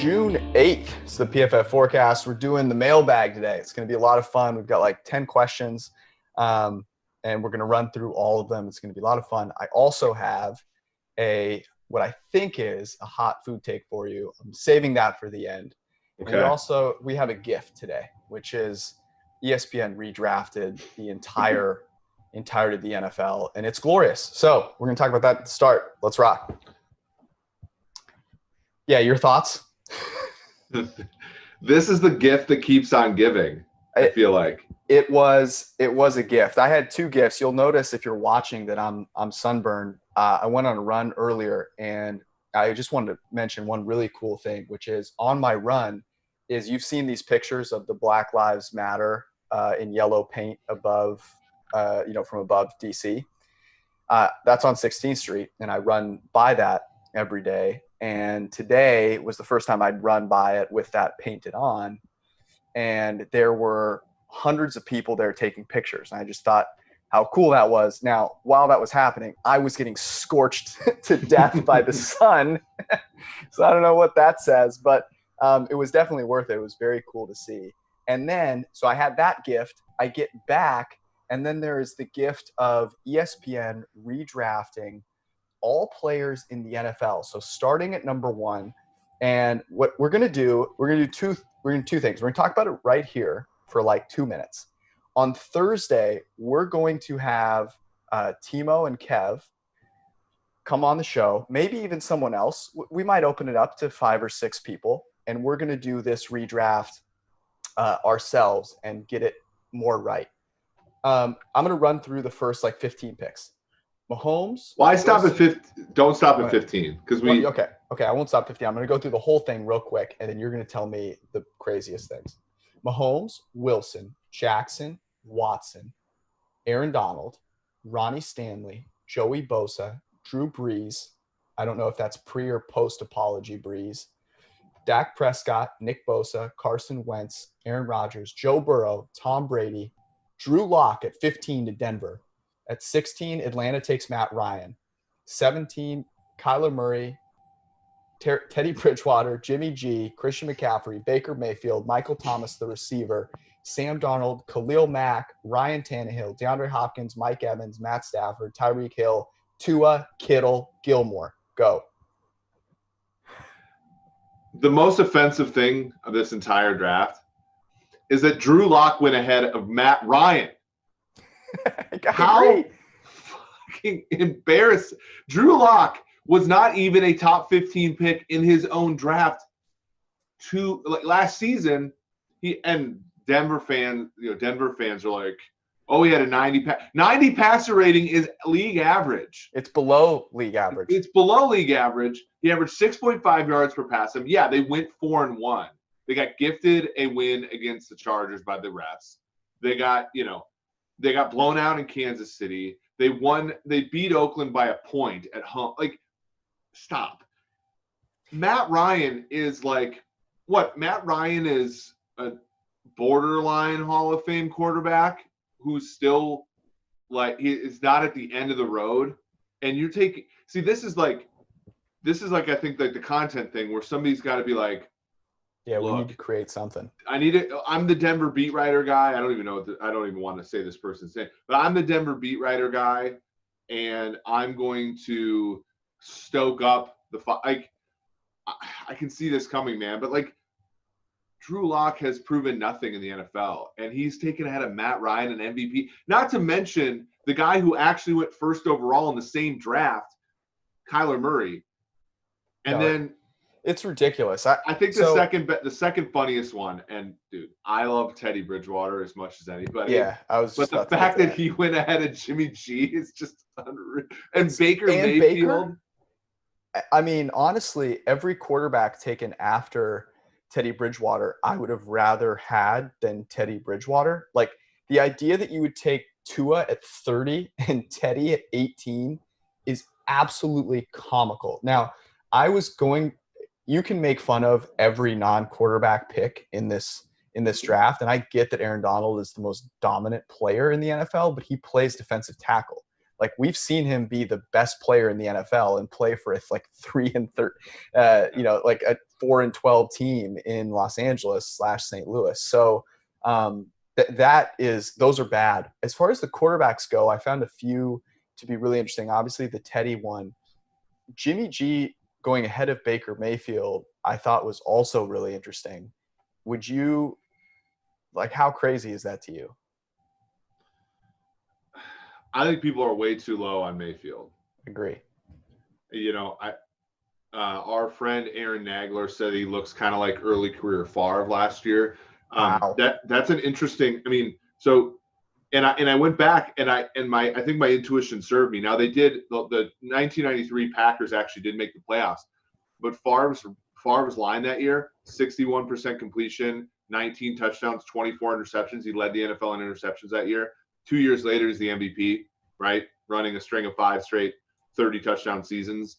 June 8th. It's the PFF Forecast. We're doing the mailbag today. It's going to be a lot of fun. We've got like 10 questions, and we're going to run through all of them. It's going to be a lot of fun. I also have what I think is a hot food take for you. I'm saving that for the end. Okay. And we have a gift today, which is ESPN redrafted the entirety of the NFL, and it's glorious. So we're going to talk about that at the start. Let's rock. Yeah, your thoughts? This is the gift that keeps on giving. I feel like it was a gift. I had two gifts. You'll notice if you're watching that I'm sunburned. I went on a run earlier, and I just wanted to mention one really cool thing, which is on my run is you've seen these pictures of the Black Lives Matter in yellow paint above, from above DC. That's on 16th Street, and I run by that every day. And today was the first time I'd run by it with that painted on. And there were hundreds of people there taking pictures. And I just thought how cool that was. Now, while that was happening, I was getting scorched to death by the sun. So I don't know what that says, but it was definitely worth it. It was very cool to see. And then, so I had that gift. I get back, and then there is the gift of ESPN redrafting all players in the NFL. So starting at number 1, and what we're going to do two things. We're going to talk about it right here for like 2 minutes. On Thursday, we're going to have Timo and Kev come on the show, maybe even someone else. We might open it up to 5 or 6 people, and we're going to do this redraft ourselves and get it more right. I'm going to run through the first 15 picks. Mahomes. Why stop at 15? Don't stop at 15 because we. Okay. I won't stop at 15. I'm going to go through the whole thing real quick, and then you're going to tell me the craziest things. Mahomes, Wilson, Jackson, Watson, Aaron Donald, Ronnie Stanley, Joey Bosa, Drew Brees. I don't know if that's pre or post apology Brees. Dak Prescott, Nick Bosa, Carson Wentz, Aaron Rodgers, Joe Burrow, Tom Brady, Drew Lock at 15 to Denver. At 16, Atlanta takes Matt Ryan. 17, Kyler Murray, Teddy Bridgewater, Jimmy G, Christian McCaffrey, Baker Mayfield, Michael Thomas, the receiver, Sam Darnold, Khalil Mack, Ryan Tannehill, DeAndre Hopkins, Mike Evans, Matt Stafford, Tyreek Hill, Tua, Kittle, Gilmore. Go. The most offensive thing of this entire draft is that Drew Lock went ahead of Matt Ryan. How fucking embarrassing. Drew Lock was not even a top 15 pick in his own draft last season. Denver fans are like, oh, he had a 90 passer rating is league average. It's below league average. It's below league average. He averaged 6.5 yards per pass. Yeah, they went 4-1. They got gifted a win against the Chargers by the refs. They got blown out in Kansas City. They beat Oakland by a point at home. Stop. Matt Ryan is what? Matt Ryan is a borderline Hall of Fame quarterback who's still he is not at the end of the road. And you're taking – see, this is I think the content thing where somebody's got to be like, yeah, we need to create something. I'm the Denver beat writer guy. I don't even want to say this person's name, but I'm the Denver beat writer guy, and I'm going to stoke up the I can see this coming, man. But Drew Lock has proven nothing in the NFL, and he's taken ahead of Matt Ryan and MVP. Not to mention the guy who actually went first overall in the same draft, Kyler Murray, and then. It's ridiculous. I think the second funniest one, and dude, I love Teddy Bridgewater as much as anybody. Yeah, But the fact that he went ahead of Jimmy G is just unreal. And Baker Mayfield. I mean, honestly, every quarterback taken after Teddy Bridgewater, I would have rather had than Teddy Bridgewater. The idea that you would take Tua at 30 and Teddy at 18 is absolutely comical. Now, you can make fun of every non-quarterback pick in this draft, and I get that Aaron Donald is the most dominant player in the NFL, but he plays defensive tackle. Like we've seen him be the best player in the NFL and play for a like 3-13, like a 4-12 team in Los Angeles / St. Louis. So those are bad. As far as the quarterbacks go, I found a few to be really interesting. Obviously, the Teddy one, Jimmy G going ahead of Baker Mayfield, I thought was also really interesting. Would you like? How crazy is that to you? I think people are way too low on Mayfield. Agree. Our friend Aaron Nagler said he looks kind of like early career Favre last year. Wow. That's an interesting. I went back and I think my intuition served me. Now they did the 1993 Packers actually did make the playoffs, but Favre's line that year, 61% completion, 19 touchdowns, 24 interceptions. He led the NFL in interceptions that year. 2 years later, he's the MVP, right? Running a string of 5 straight 30 touchdown seasons.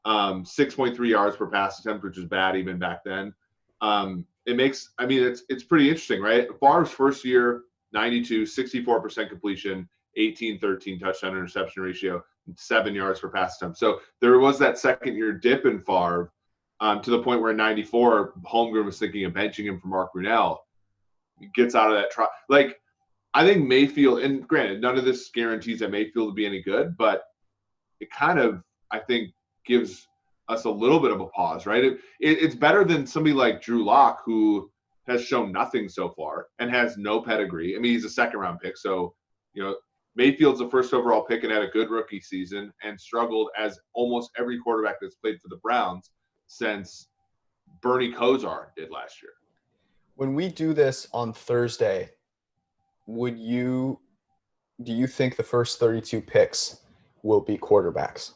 6.3 yards per pass attempt, which is bad even back then. It's pretty interesting, right? Favre's first year, 92, 64% completion, 18-13 touchdown interception ratio, 7 yards per pass attempt. So there was that second year dip in Favre to the point where in 94, Holmgren was thinking of benching him for Mark Brunell. He gets out of that trial. Like, I think Mayfield, and granted, none of this guarantees that Mayfield will be any good, but it kind of, I think, gives us a little bit of a pause, right? It's better than somebody like Drew Lock, who has shown nothing so far and has no pedigree. I mean, he's a second-round pick, so, Mayfield's the first overall pick and had a good rookie season and struggled as almost every quarterback that's played for the Browns since Bernie Kosar did last year. When we do this on Thursday, do you think the first 32 picks will be quarterbacks?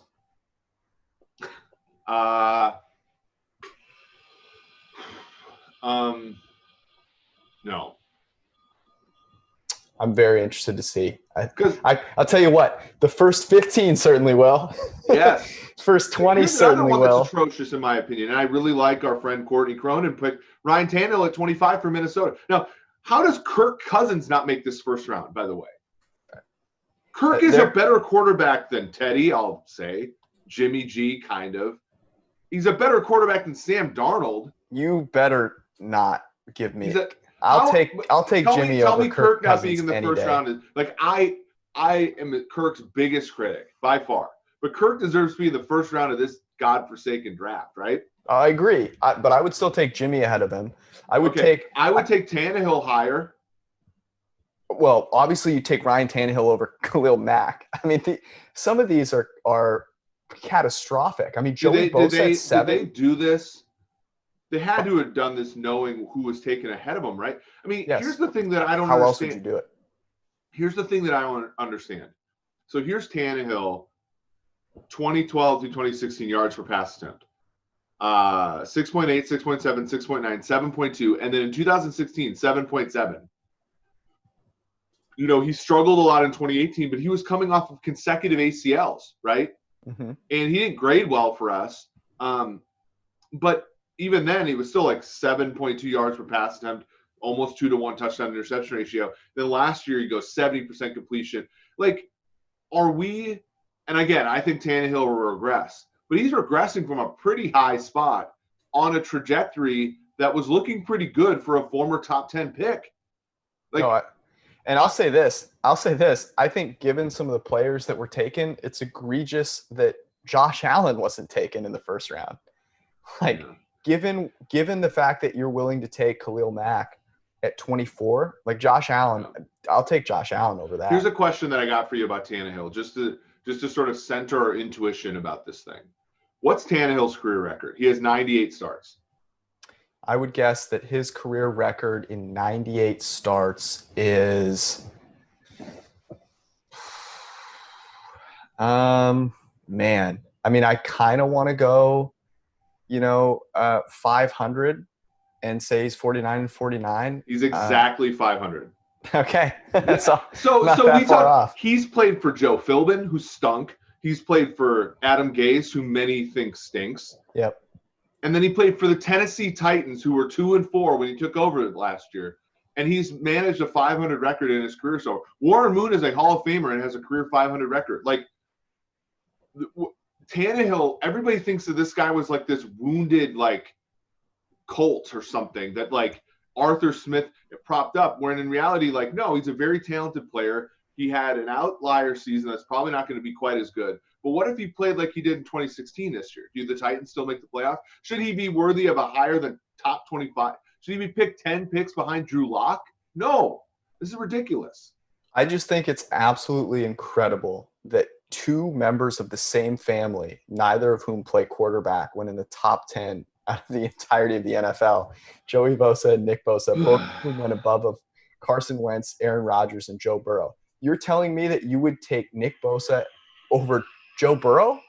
No. I'm very interested to see. I'll tell you what, the first 15 certainly will. Yes. First 20 certainly will. That's atrocious in my opinion. And I really like our friend Courtney Cronin put Ryan Tannehill at 25 for Minnesota. Now, how does Kirk Cousins not make this first round, by the way? Kirk is a better quarterback than Teddy, I'll say. Jimmy G, kind of. He's a better quarterback than Sam Darnold. You better not give me I'll take Jimmy over Kirk not being in the first round is like I am Kirk's biggest critic by far. But Kirk deserves to be in the first round of this godforsaken draft, right? I agree, but I would still take Jimmy ahead of him. I would take Tannehill higher. Well, obviously you take Ryan Tannehill over Khalil Mack. I mean, some of these are catastrophic. I mean, Joey Bosa at 7. Did they do this? They had to have done this knowing who was taken ahead of them, right? I mean, yes. Here's the thing that I don't understand. How else would you do it? Here's the thing that I don't understand. So here's Tannehill, 2012 to 2016 yards per pass attempt. 6.8, 6.7, 6.9, 7.2, and then in 2016, 7.7. He struggled a lot in 2018, but he was coming off of consecutive ACLs, right? Mm-hmm. And he didn't grade well for us. But even then, he was still like 7.2 yards per pass attempt, almost 2-to-1 touchdown interception ratio. Then last year, he goes 70% completion. Like, are we – and again, I think Tannehill will regress. But he's regressing from a pretty high spot on a trajectory that was looking pretty good for a former top 10 pick. I'll say this. I think given some of the players that were taken, it's egregious that Josh Allen wasn't taken in the first round. Like, given the fact that you're willing to take Khalil Mack at 24, like Josh Allen, I'll take Josh Allen over that. Here's a question that I got for you about Tannehill, just to sort of center our intuition about this thing. What's Tannehill's career record? He has 98 starts. I would guess that his career record in 98 starts is man. I mean, I kind of want to go 500 and say he's 49-49. He's exactly 500. Okay. He's played for Joe Philbin, who stunk. He's played for Adam Gase, who many think stinks. Yep. And then he played for the Tennessee Titans, who were 2-4 when he took over last year. and he's managed a 500 record in his career. So Warren Moon is a Hall of Famer and has a career 500 record. Like Tannehill, everybody thinks that this guy was like this wounded like Colt or something that like Arthur Smith propped up, when in reality, like, no, he's a very talented player. He had an outlier season that's probably not going to be quite as good. But what if he played like he did in 2016 this year? Do the Titans still make the playoffs? Should he be worthy of a higher than top 25? Should he be picked 10 picks behind Drew Lock? No, this is ridiculous. I just think it's absolutely incredible that two members of the same family, neither of whom play quarterback, went in the top 10 out of the entirety of the NFL. Joey Bosa and Nick Bosa, both of whom went above of Carson Wentz, Aaron Rodgers, and Joe Burrow. You're telling me that you would take Nick Bosa over Joe Burrow?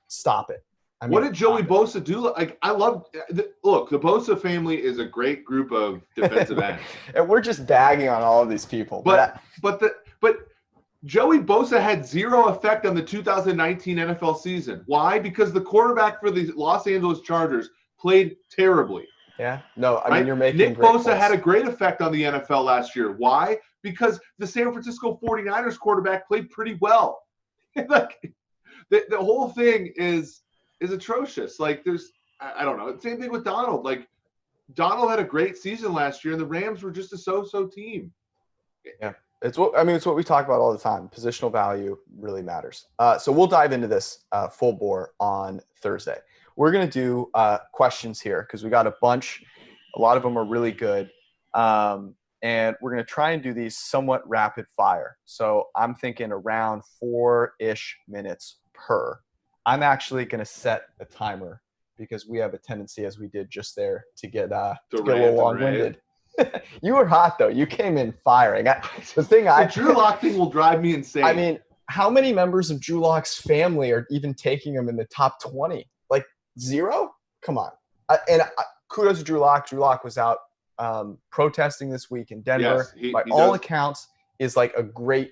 Stop it. I mean, what did Joey Bosa do? Like, I love look, the Bosa family is a great group of defensive ends. And we're just bagging on all of these people. But Joey Bosa had zero effect on the 2019 NFL season. Why? Because the quarterback for the Los Angeles Chargers played terribly. Yeah. No, I mean, you're making Nick great Bosa points. had a great effect on the NFL last year. Why? Because the San Francisco 49ers quarterback played pretty well. Like the whole thing is atrocious. Like I don't know. Same thing with Donald. Like Donald had a great season last year, and the Rams were just a so-so team. Yeah. It's what we talk about all the time. Positional value really matters. So we'll dive into this full bore on Thursday. We're going to do questions here because we got a bunch. A lot of them are really good. And we're going to try and do these somewhat rapid fire. So I'm thinking around 4-ish minutes per. I'm actually going to set a timer because we have a tendency, as we did just there, to get a little long-winded. You were hot, though. You came in firing. The Drew Lock thing will drive me insane. I mean, how many members of Drew Lock's family are even taking him in the top 20? Like, zero? Come on. Kudos to Drew Lock. Drew Lock was out protesting this week in Denver. Yes, by all accounts, is like a great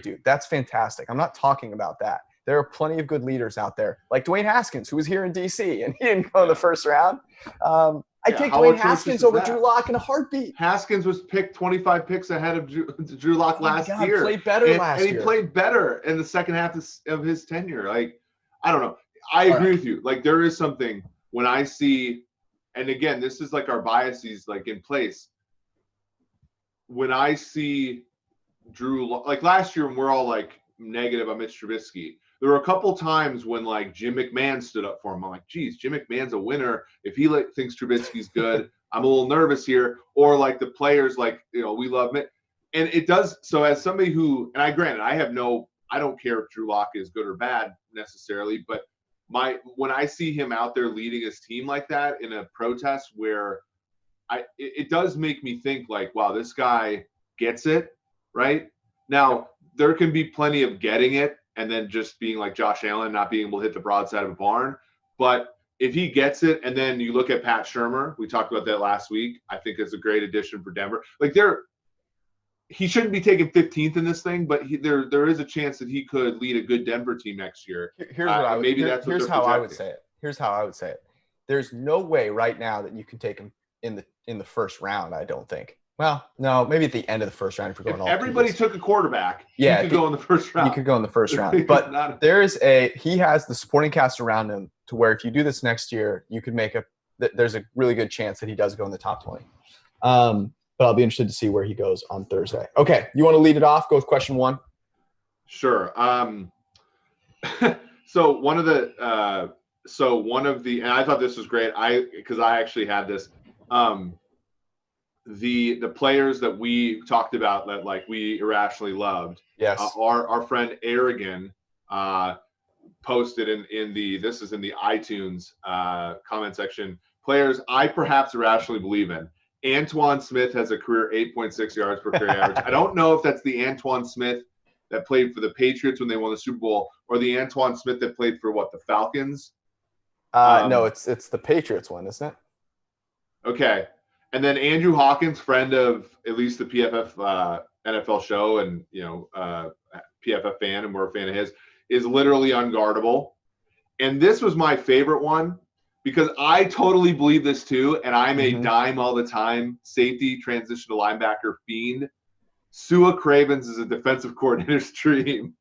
dude. That's fantastic. I'm not talking about that. There are plenty of good leaders out there, like Dwayne Haskins, who was here in D.C. and he didn't go in the first round. I take Dwayne Haskins over Drew Lock in a heartbeat. Haskins was picked 25 picks ahead of Drew Lock last year. He played better last year. And he played better in the second half of his tenure. Like, I don't know. I agree with you. Like, there is something when I see, and again, this is like our biases like in place. When I see Drew, like last year when we're all like negative on Mitch Trubisky, there were a couple times when like Jim McMahon stood up for him. I'm like, geez, Jim McMahon's a winner. If he thinks Trubisky's good, I'm a little nervous here. Or like the players, like, you know, we love it. And it does. So as somebody who, and I don't care if Drew Lock is good or bad necessarily, but when I see him out there leading his team like that in a protest where it does make me think like, wow, this guy gets it, right? Now, there can be plenty of getting it and then just being like Josh Allen, not being able to hit the broadside of a barn. But if he gets it, and then you look at Pat Shurmur, we talked about that last week, I think it's a great addition for Denver. Like he shouldn't be taking 15th in this thing, but there is a chance that he could lead a good Denver team next year. Here's how I would say it. There's no way right now that you can take him in the first round, I don't think. Well, no, maybe at the end of the first round if we're going all everybody took a quarterback, he could go in the first round. He could go in the first round. But he has the supporting cast around him to where if you do this next year, you could there's a really good chance that he does go in the top 20. But I'll be interested to see where he goes on Thursday. Okay, you want to lead it off? Go with question 1. Sure. So one of the, and I thought this was great. Because I actually had this. The players that we talked about that like we irrationally loved. Yes. Our friend Aragon posted in the iTunes comment section. Players I perhaps irrationally believe in. Antoine Smith has a career 8.6 yards per carry average. I don't know if that's the Antoine Smith that played for the Patriots when they won the Super Bowl, or the Antoine Smith that played for the Falcons. No, it's the Patriots one, isn't it? Okay. And then Andrew Hawkins, friend of at least the PFF NFL show and, PFF fan, and we're a fan of his, is literally unguardable. And this was my favorite one. because I totally believe this too, and I'm a Mhm. dime all the time safety transition to linebacker fiend. Sua Cravens is a defensive coordinator's dream,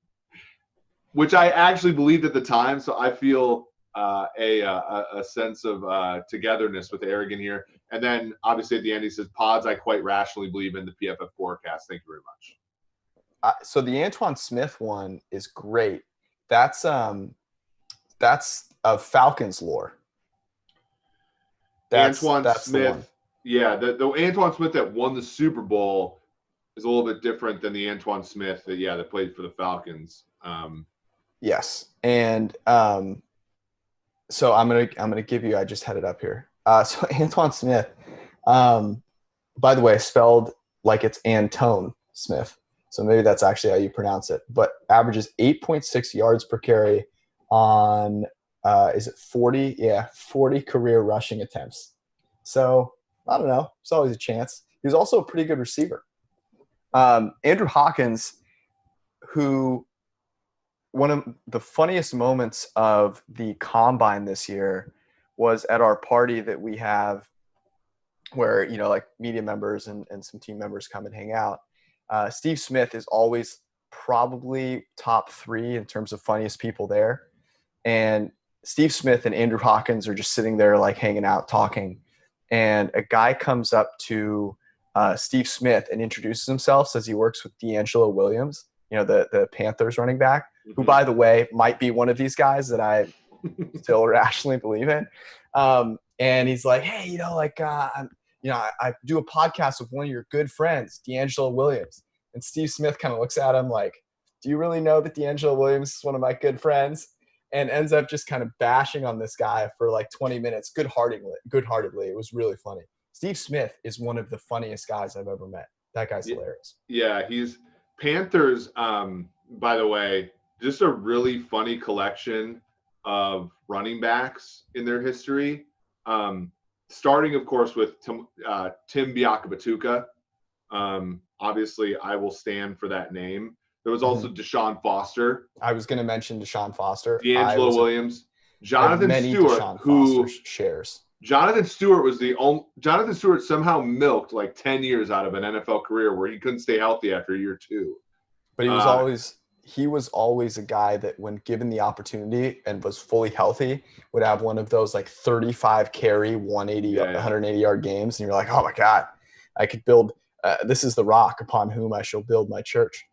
which I actually believed at the time. So I feel a sense of togetherness with Aragon here. And then obviously at the end he says, "Pods, I quite rationally believe in the PFF forecast." Thank you very much. So the Antoine Smith one is great. That's of Falcons lore. That's Antoine the one. Smith, yeah, the Antoine Smith that won the Super Bowl is a little bit different than the Antoine Smith that played for the Falcons. Yes, and so I'm gonna give you. I just had it up here. So Antoine Smith, by the way, spelled like it's Antone Smith. So maybe that's actually how you pronounce it. But averages 8.6 yards per carry on is it 40? Yeah, 40 career rushing attempts. So I don't know. It's always a chance. He was also a pretty good receiver. Andrew Hawkins, who one of the funniest moments of the combine this year was at our party that we have where, like media members and some team members come and hang out. Steve Smith is always probably top 3 in terms of funniest people there. And Steve Smith and Andrew Hawkins are just sitting there like hanging out, talking. And a guy comes up to Steve Smith and introduces himself, says he works with D'Angelo Williams, the Panthers running back, who, by the way, might be one of these guys that I still rationally believe in. And he's like, hey, I do a podcast with one of your good friends, D'Angelo Williams. And Steve Smith kind of looks at him like, do you really know that D'Angelo Williams is one of my good friends? And ends up just kind of bashing on this guy for like 20 minutes, good-heartedly. It was really funny. Steve Smith is one of the funniest guys I've ever met. That guy's hilarious. Yeah, he's Panthers, by the way, just a really funny collection of running backs in their history. Starting, of course, with Tim Biakabatuka. Obviously, I will stand for that name. There was also Deshaun Foster. I was going to mention Deshaun Foster. D'Angelo Williams. Jonathan Stewart, who shares. Jonathan Stewart was the only. Jonathan Stewart somehow milked like 10 years out of an NFL career where he couldn't stay healthy after year 2. But he was always a guy that when given the opportunity and was fully healthy would have one of those like 35 carry 180 yard games. And you're like, oh my God, I could build, this is the rock upon whom I shall build my church.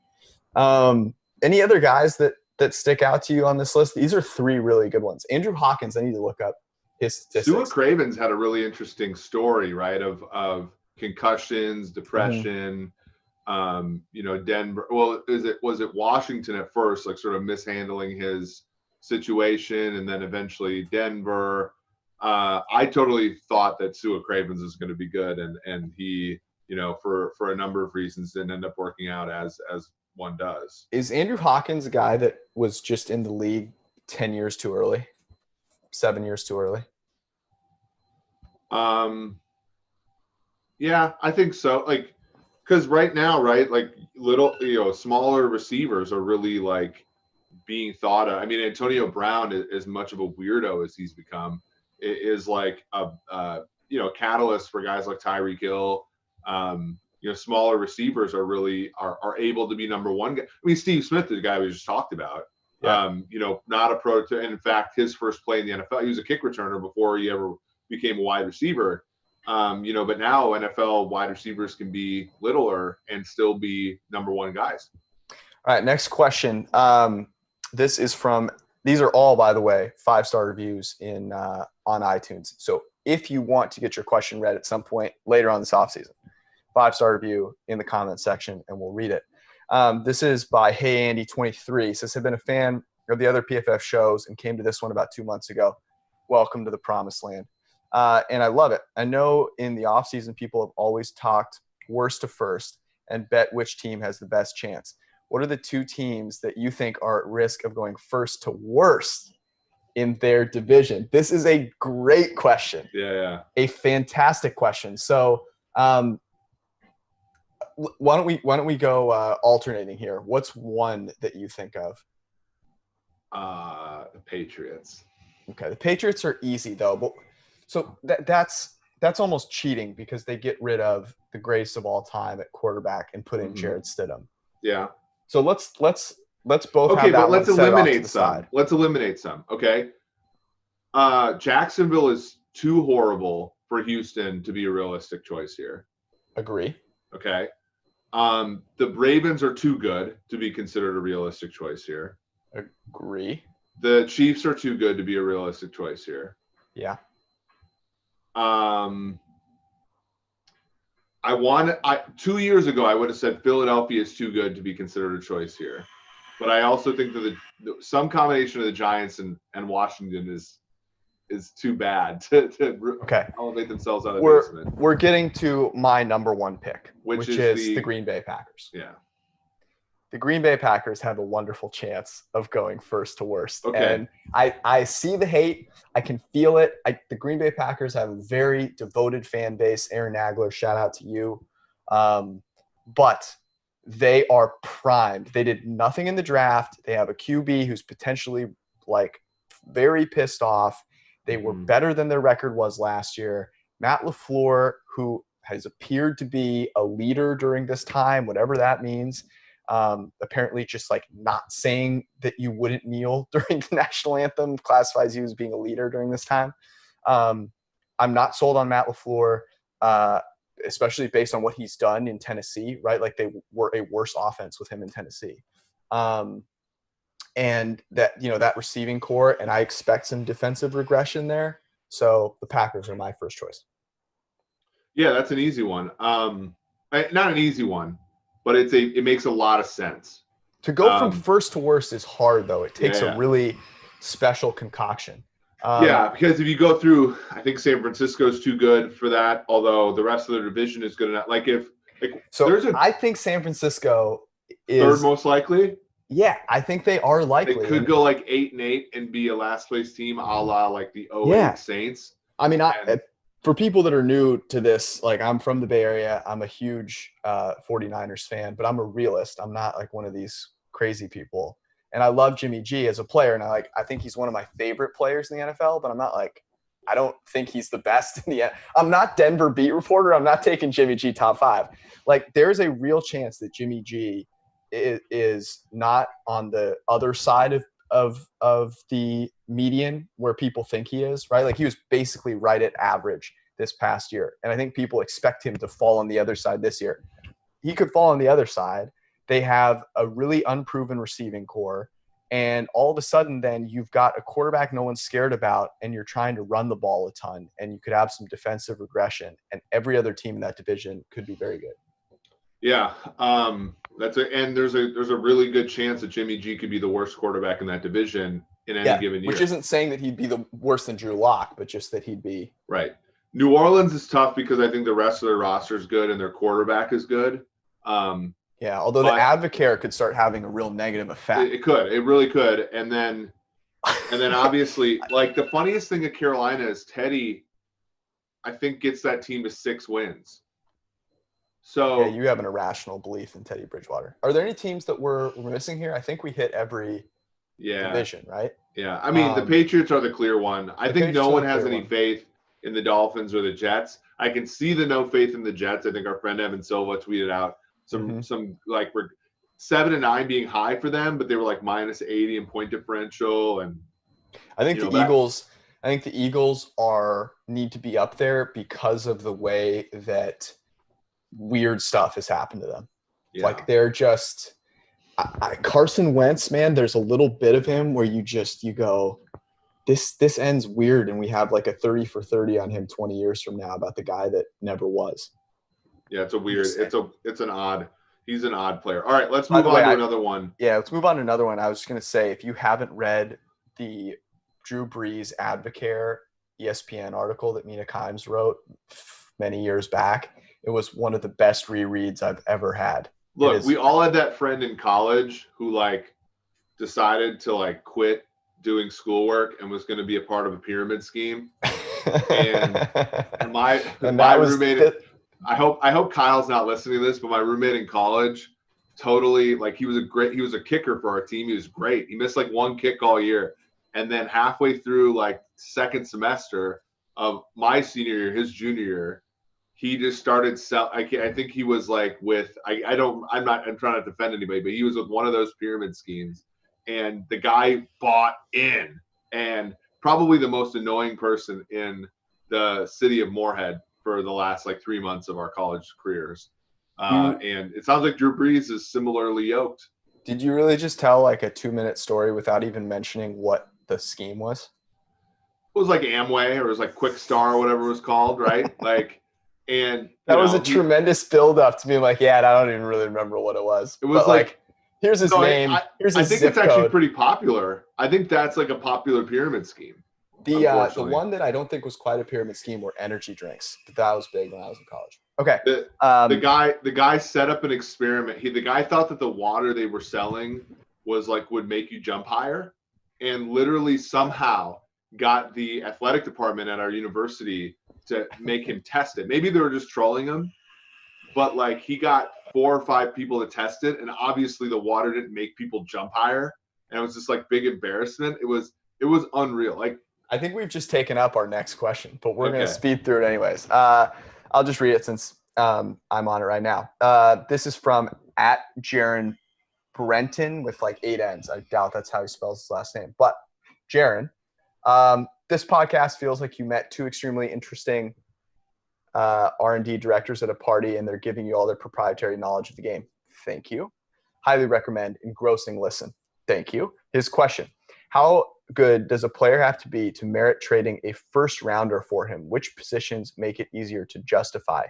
Any other guys that stick out to you on this list? These are 3 really good ones. Andrew Hawkins, I need to look up his statistics. Sua Cravens had a really interesting story, right? Of concussions, depression, Denver. Well, was it Washington at first, like sort of mishandling his situation, and then eventually Denver. I totally thought that Sua Cravens was going to be good, and he, for a number of reasons, didn't end up working out as one does. Is Andrew Hawkins a guy that was just in the league 10 years too early? 7 years too early? Yeah, I think so. Like, because right now, right, like little, smaller receivers are really like being thought of. I mean, Antonio Brown, as much of a weirdo as he's become, is like a catalyst for guys like Tyreek Hill. Smaller receivers are really are able to be number one guy. I mean, Steve Smith, the guy we just talked about, yeah. Not a prototype. And in fact, his first play in the NFL, he was a kick returner before he ever became a wide receiver. But now NFL wide receivers can be littler and still be number one guys. All right, next question. These are all, by the way, 5-star reviews on iTunes. So if you want to get your question read at some point later on this offseason, 5-star review in the comment section and we'll read it. This is by Hey Andy 23. Says, I've been a fan of the other PFF shows and came to this one about 2 months ago. Welcome to the promised land. And I love it. I know in the offseason, people have always talked worst to first and bet which team has the best chance. What are the 2 teams that you think are at risk of going first to worst in their division? This is a great question. Yeah. A fantastic question. So why don't we go alternating here? What's one that you think of? The Patriots. Okay, the Patriots are easy though, but so that's almost cheating because they get rid of the greatest of all time at quarterback and put in Jared Stidham. Yeah. So let's both Okay, have that but let's one set off to eliminate the some. side. Let's eliminate some. Okay. Jacksonville is too horrible for Houston to be a realistic choice here. Agree. Okay. The Ravens are too good to be considered a realistic choice here. Agree. The Chiefs are too good to be a realistic choice here. Yeah. I 2 years ago I would have said Philadelphia is too good to be considered a choice here, but I also think that some combination of the Giants and Washington is too bad to elevate themselves out of the basement. We're getting to my number one pick, which is the Green Bay Packers. Yeah. The Green Bay Packers have a wonderful chance of going first to worst. Okay. And I see the hate. I can feel it. The Green Bay Packers have a very devoted fan base. Aaron Nagler, shout out to you. But they are primed. They did nothing in the draft. They have a QB who's potentially like very pissed off. They were better than their record was last year. Matt LaFleur, who has appeared to be a leader during this time, whatever that means, apparently just like not saying that you wouldn't kneel during the national anthem classifies you as being a leader during this time. I'm not sold on Matt LaFleur, especially based on what he's done in Tennessee, right? Like they were a worse offense with him in Tennessee. And that, that receiving core, and I expect some defensive regression there. So the Packers are my first choice. Yeah, that's an easy one. Not an easy one, but it makes a lot of sense. To go from first to worst is hard, though. It takes a really special concoction. Because if you go through, I think San Francisco is too good for that, although the rest of the division is good enough. I think San Francisco is third most likely. Yeah, I think they are likely. They could go like 8-8 and be a last place team, a la like the 08 Saints. I mean, for people that are new to this, like I'm from the Bay Area. I'm a huge 49ers fan, but I'm a realist. I'm not like one of these crazy people. And I love Jimmy G as a player, and I think he's one of my favorite players in the NFL. But I'm not like, I don't think he's the best in the. I'm not Denver beat reporter. I'm not taking Jimmy G top 5. Like, there's a real chance that Jimmy G is not on the other side of the median where people think he is, right? Like he was basically right at average this past year. And I think people expect him to fall on the other side this year. He could fall on the other side. They have a really unproven receiving core. And all of a sudden then you've got a quarterback no one's scared about, and you're trying to run the ball a ton, and you could have some defensive regression, and every other team in that division could be very good. Yeah. There's a really good chance that Jimmy G could be the worst quarterback in that division in any given year. Which isn't saying that he'd be the worse than Drew Lock, but just that he'd be right. New Orleans is tough because I think the rest of their roster is good and their quarterback is good. Although the Advocare could start having a real negative effect. It could. It really could. And then obviously, like the funniest thing at Carolina is Teddy, I think, gets that team to 6 wins. So you have an irrational belief in Teddy Bridgewater. Are there any teams that we're missing here? I think we hit every division, right? Yeah. I mean, the Patriots are the clear one. I think no one has any faith in the Dolphins or the Jets. I can see the no faith in the Jets. I think our friend Evan Silva tweeted out some like we're 7-9 being high for them, but they were like -80 in point differential. And I think the Eagles need to be up there because of the way that weird stuff has happened to them. Yeah. Like they're just Carson Wentz, man, there's a little bit of him where you go, this ends weird, and we have like a 30 for 30 on him 20 years from now about the guy that never was. Yeah, he's an odd player. All right, let's move on to another one. Yeah, let's move on to another one. I was just going to say, if you haven't read the Drew Brees Advocare ESPN article that Mina Kimes wrote many years back, it was one of the best rereads I've ever had. Look, we all had that friend in college who like decided to like quit doing schoolwork and was going to be a part of a pyramid scheme. and my roommate, I hope Kyle's not listening to this, but my roommate in college totally, like he was a kicker for our team. He was great. He missed like one kick all year. And then halfway through like second semester of my senior year, his junior year, he just started sell. I think he was like with I'm trying not to defend anybody, but he was with one of those pyramid schemes, and the guy bought in, and probably the most annoying person in the city of Moorhead for the last like 3 months of our college careers. And it sounds like Drew Brees is similarly yoked. Did you really just tell like a 2-minute story without even mentioning what the scheme was? It was like Amway, or it was like Quick Star or whatever it was called, right? Like, and that was a tremendous build up to me. Like, yeah, I don't even really remember what it was. It was but like here's his name. Here's his zip code. I think it's actually pretty popular. I think that's like a popular pyramid scheme. The one that I don't think was quite a pyramid scheme were energy drinks. That was big when I was in college. Okay. The guy set up an experiment. The guy thought that the water they were selling was like would make you jump higher, and literally somehow got the athletic department at our university to make him test it. Maybe they were just trolling him, but like he got 4 or 5 people to test it, and obviously the water didn't make people jump higher, and it was just like big embarrassment. It was unreal. Like, I think we've just taken up our next question, but we're going to speed through it anyways. I'll just read it since I'm on it right now. This is from @Jaron Brenton with like 8 N's. I doubt that's how he spells his last name. But Jaron, this podcast feels like you met 2 extremely interesting R&D directors at a party, and they're giving you all their proprietary knowledge of the game. Thank you. Highly recommend. Engrossing listen. Thank you. His question: how good does a player have to be to merit trading a first rounder for him? Which positions make it easier to justify?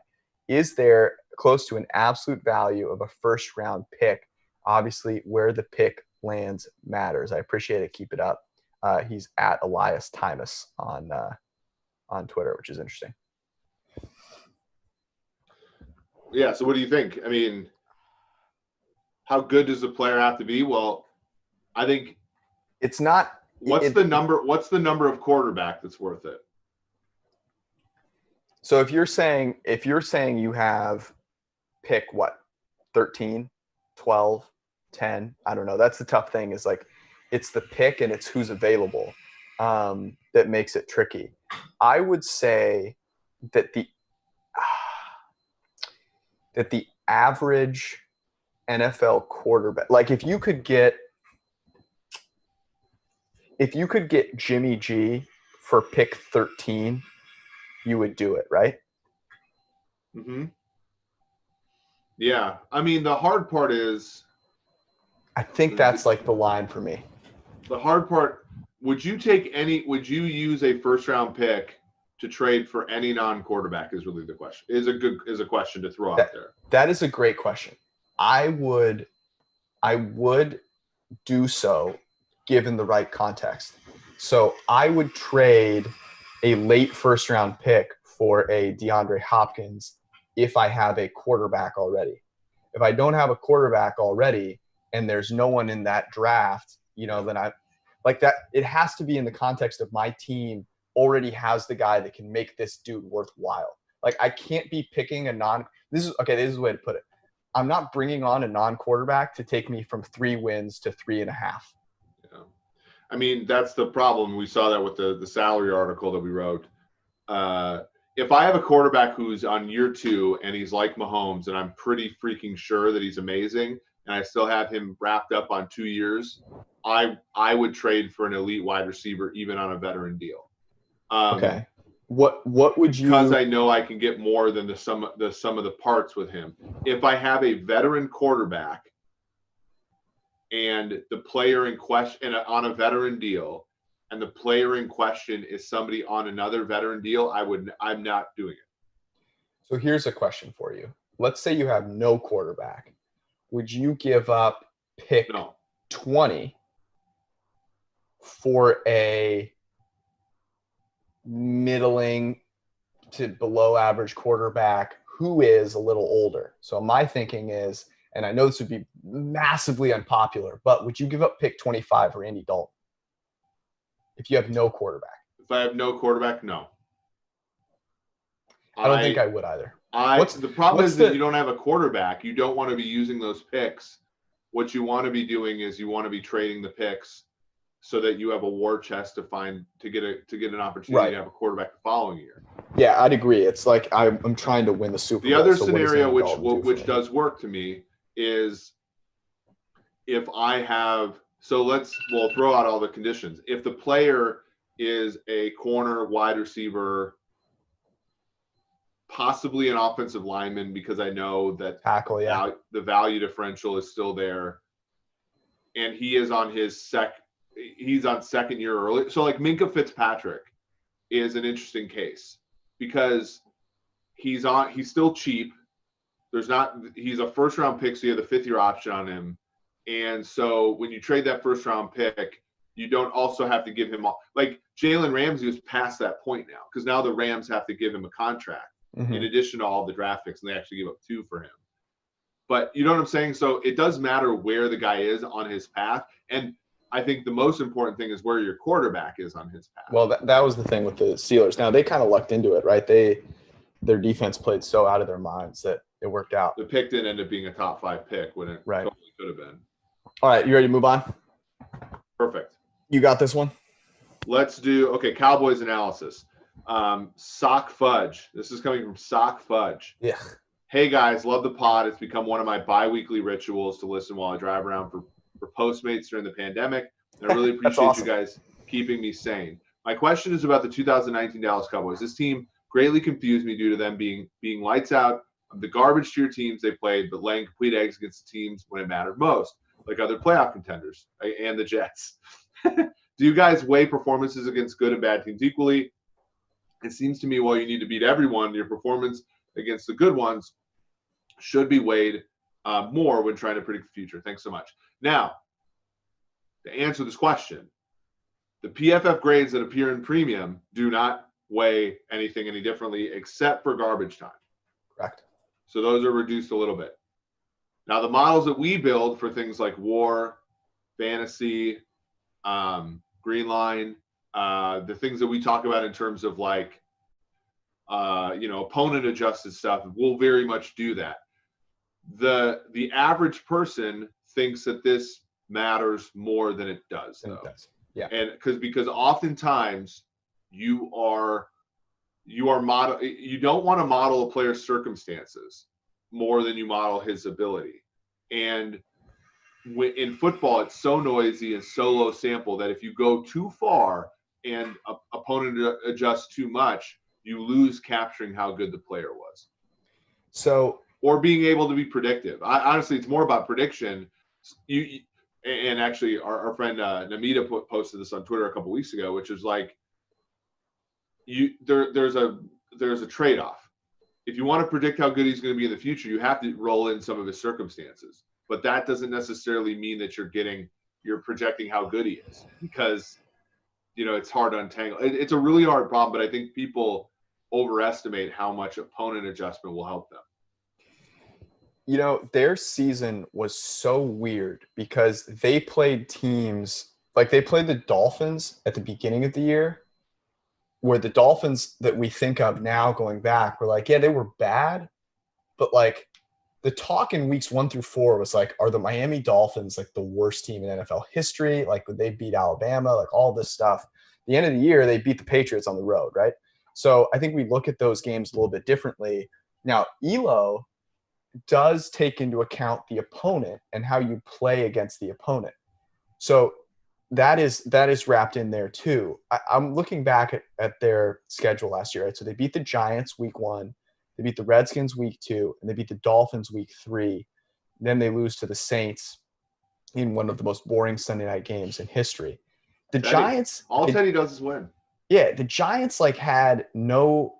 Is there close to an absolute value of a first round pick? Obviously, where the pick lands matters. I appreciate it. Keep it up. He's @Elias Timus on Twitter, which is interesting. Yeah. So what do you think? I mean, how good does the player have to be? Well, I think it's not. What's the number of quarterback that's worth it? So if you're saying you have pick 13, 12, 10, I don't know. That's the tough thing, is like it's the pick and it's who's available that makes it tricky. I would say that the average NFL quarterback, like if you could get Jimmy G for pick 13, you would do it, right? Mm-hmm. Yeah. I mean, the hard part is, I think that's like the line for me. The hard part, would you use a first round pick to trade for any non-quarterback is really the question. Is a question to throw out there. That is a great question. I would do so given the right context. So I would trade a late first round pick for a DeAndre Hopkins if I have a quarterback already. If I don't have a quarterback already and there's no one in that draft, then I like that. It has to be in the context of my team already has the guy that can make this dude worthwhile. Like I can't be picking this is the way to put it. I'm not bringing on a non-quarterback to take me from 3 wins to 3.5. Yeah. I mean, that's the problem. We saw that with the salary article that we wrote. If I have a quarterback who's on year 2 and he's like Mahomes, and I'm pretty freaking sure that he's amazing, and I still have him wrapped up on 2 years, I would trade for an elite wide receiver even on a veteran deal. Okay. What would you? Because I know I can get more than the sum of the parts with him. If I have a veteran quarterback and the player in question on a veteran deal, and the player in question is somebody on another veteran deal, I'm not doing it. So here's a question for you. Let's say you have no quarterback. Would you give up pick 20 for a middling to below average quarterback who is a little older? So my thinking is, and I know this would be massively unpopular, but would you give up pick 25 for Andy Dalton if you have no quarterback? If I have no quarterback, no. I don't think I would either. The problem is that you don't have a quarterback. You don't want to be using those picks. What you want to be doing is you want to be trading the picks so that you have a war chest to get an opportunity Right. to have a quarterback the following year. Yeah, I'd agree. It's like I'm trying to win the Super Bowl. The other so scenario, what does Andy Dalton do which for me? does work to me, is if I have we'll throw out all the conditions. If the player is a corner, wide receiver, possibly an offensive lineman, because I know that Tackle, yeah. the value differential is still there, and he is on he's on second year early. So like Minka Fitzpatrick is an interesting case because he's still cheap. He's a first round pick, so you have the 5th year option on him. And so when you trade that first round pick, you don't also have to give him like Jalen Ramsey is past that point now, because now the Rams have to give him a contract in addition to all the draft picks, and they actually give up 2 for him. But you know what I'm saying? So it does matter where the guy is on his path. And I think the most important thing is where your quarterback is on his path. Well, that was the thing with the Steelers. Now, they kind of lucked into it, right? Their defense played so out of their minds that it worked out. The pick didn't end up being a top 5 pick when it totally could have been. All right, you ready to move on? Perfect. You got this one? Let's do, Cowboys analysis. Sock Fudge. This is coming from Sock Fudge. Yeah. Hey, guys, love the pod. It's become one of my bi-weekly rituals to listen while I drive around for Postmates during the pandemic. And I really appreciate awesome. You guys keeping me sane. My question is about the 2019 Dallas Cowboys. This team greatly confused me due to them being lights out of the garbage tier teams they played, but laying complete eggs against the teams when it mattered most, like other playoff contenders and the Jets. Do you guys weigh performances against good and bad teams equally? It seems to me while you need to beat everyone, your performance against the good ones should be weighed more when trying to predict the future. Thanks so much. Now, to answer this question, the PFF grades that appear in premium do not weigh anything any differently except for garbage time. Correct. So those are reduced a little bit. Now, the models that we build for things like WAR, fantasy, green line, the things that we talk about in terms of like, opponent adjusted stuff, will very much do that. The average person thinks that this matters more than it does, though. It does. Yeah. And because oftentimes you don't want to model a player's circumstances more than you model his ability. And in football, it's so noisy and so low sample that if you go too far and opponent adjusts too much, you lose capturing how good the player was. Or being able to be predictive. Honestly, it's more about prediction. And actually, our friend Namita posted this on Twitter a couple weeks ago, which is like, there's a trade-off. If you want to predict how good he's going to be in the future, you have to roll in some of his circumstances. But that doesn't necessarily mean that you're projecting how good he is, because it's hard to untangle. It's a really hard problem, but I think people overestimate how much opponent adjustment will help them. Their season was so weird because they played teams like they played the Dolphins at the beginning of the year, where the Dolphins that we think of now going back were like, yeah, they were bad, but like the talk in weeks 1 through 4 was like, are the Miami Dolphins like the worst team in NFL history? Like, would they beat Alabama? Like all this stuff. At the end of the year, they beat the Patriots on the road, right? So I think we look at those games a little bit differently. Now, ELO does take into account the opponent and how you play against the opponent. So that is wrapped in there too. I'm looking back at their schedule last year, right? So they beat the Giants week 1, they beat the Redskins week 2, and they beat the Dolphins week 3. Then they lose to the Saints in one of the most boring Sunday night games in history. The Giants, Teddy does is win. Yeah, the Giants had no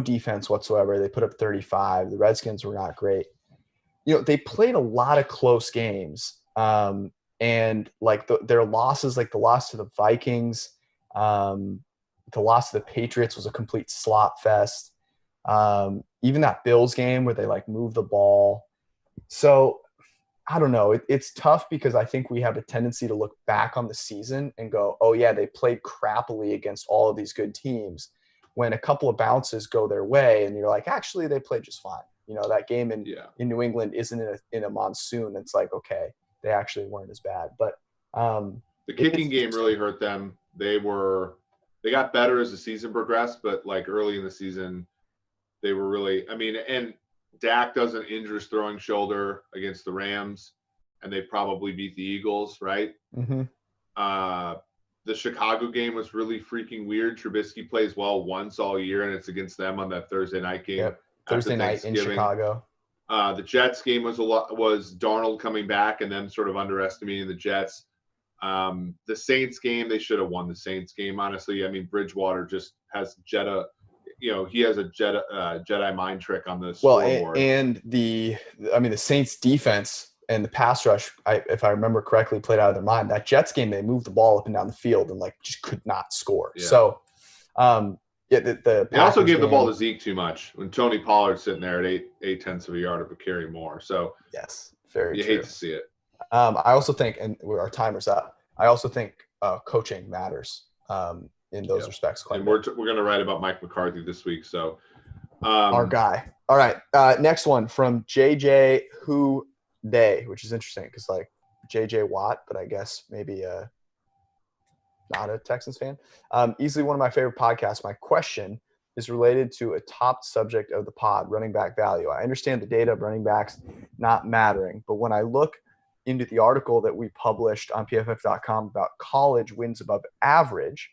defense whatsoever. They put up 35. The Redskins were not great. They played a lot of close games. And like their losses, like the loss to the Vikings, the loss to the Patriots was a complete slop fest. Even that Bills game where they like moved the ball. So I don't know. It's tough because I think we have a tendency to look back on the season and go, oh yeah, they played crappily against all of these good teams, when a couple of bounces go their way and you're like, actually they played just fine. That game in New England isn't in a monsoon. It's like, okay, they actually weren't as bad. But The kicking game really hurt them. They got better as the season progressed, but like early in the season, they were really, and Dak doesn't injure his throwing shoulder against the Rams, and they probably beat the Eagles, right? Mm-hmm. The Chicago game was really freaking weird. Trubisky plays well once all year, and it's against them on that Thursday night game. Yep. Thursday night in Chicago. The Jets game was Darnold coming back and then sort of underestimating the Jets. The Saints game, they should have won the Saints game. Honestly, Bridgewater just has he has a Jedi mind trick on the scoreboard. And the Saints defense and the pass rush, if I remember correctly, played out of their mind. That Jets game, they moved the ball up and down the field and just could not score. Yeah. So, they also gave the ball to Zeke too much when Tony Pollard's sitting there at 8/10 of a yard of a carry more. So yes, very you true. Hate to see it. I also think, and our timer's up, I also think coaching matters in those respects. And we're going to write about Mike McCarthy this week. So our guy. All right. Next one from JJ Who Day, which is interesting because JJ Watt, but I guess maybe not a Texans fan. Easily one of my favorite podcasts. My question is related to a top subject of the pod, running back value. I understand the data of running backs not mattering, but when I look into the article that we published on PFF.com about college wins above average,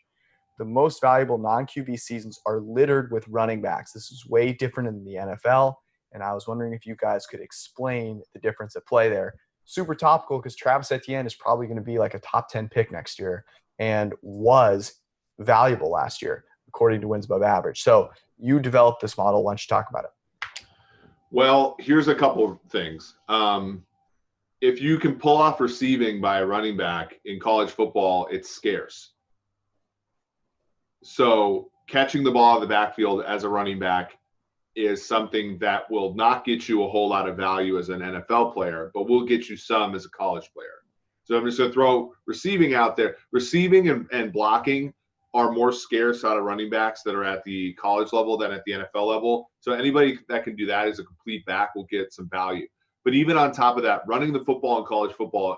the most valuable non-QB seasons are littered with running backs. This is way different in the NFL, and I was wondering if you guys could explain the difference at play there. Super topical because Travis Etienne is probably going to be like a top 10 pick next year and was valuable last year, according to wins above average. So you developed this model. Why don't you talk about it? Well, here's a couple of things. If you can pull off receiving by a running back in college football, it's scarce. So catching the ball in the backfield as a running back is something that will not get you a whole lot of value as an NFL player, but will get you some as a college player. So I'm just going to throw receiving out there. Receiving and blocking are more scarce out of running backs that are at the college level than at the NFL level. So anybody that can do that as a complete back will get some value. But even on top of that, running the football in college football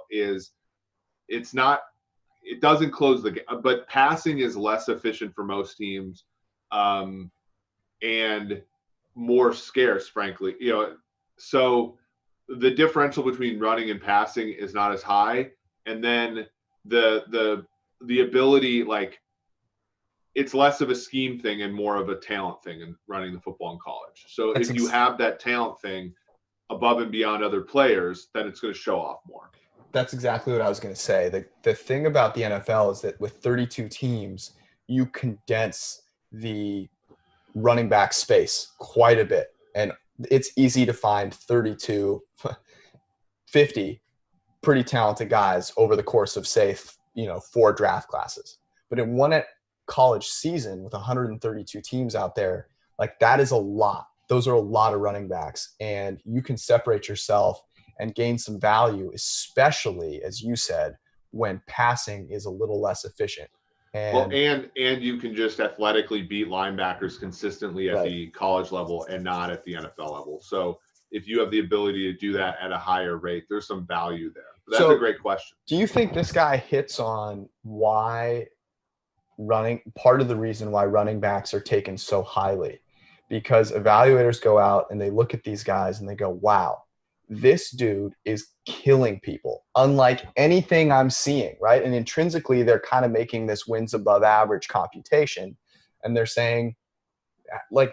it doesn't close the gap, but passing is less efficient for most teams and more scarce, frankly. So the differential between running and passing is not as high. And then the ability, it's less of a scheme thing and more of a talent thing in running the football in college. So if you have that talent thing above and beyond other players, then it's going to show off more. That's exactly what I was going to say. The thing about the NFL is that with 32 teams, you condense the running back space quite a bit. And it's easy to find 32, 50 pretty talented guys over the course of, say, 4 draft classes. But in one college season with 132 teams out there, that is a lot. Those are a lot of running backs. And you can separate yourself and gain some value, especially, as you said, when passing is a little less efficient. And you can just athletically beat linebackers consistently at the college level and not at the NFL level. So if you have the ability to do that at a higher rate, there's some value there. But that's a great question. Do you think this guy hits on part of the reason why running backs are taken so highly? Because evaluators go out and they look at these guys and they go, wow, this dude is killing people, unlike anything I'm seeing, right? And intrinsically, they're kind of making this wins above average computation. And they're saying,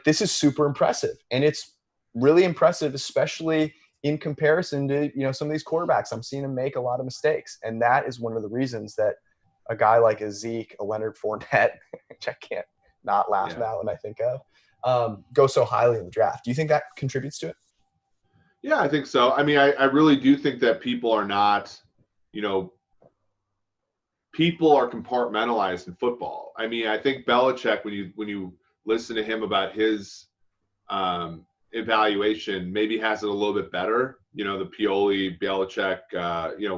this is super impressive. And it's really impressive, especially in comparison to, some of these quarterbacks. I'm seeing them make a lot of mistakes. And that is one of the reasons that a guy like a Zeke, a Leonard Fournette, which I can't not laugh at when I think of, go so highly in the draft. Do you think that contributes to it? Yeah, I think so. I really do think that people are not, people are compartmentalized in football. I think Belichick, when you listen to him about his evaluation, maybe has it a little bit better. The Pioli, Belichick,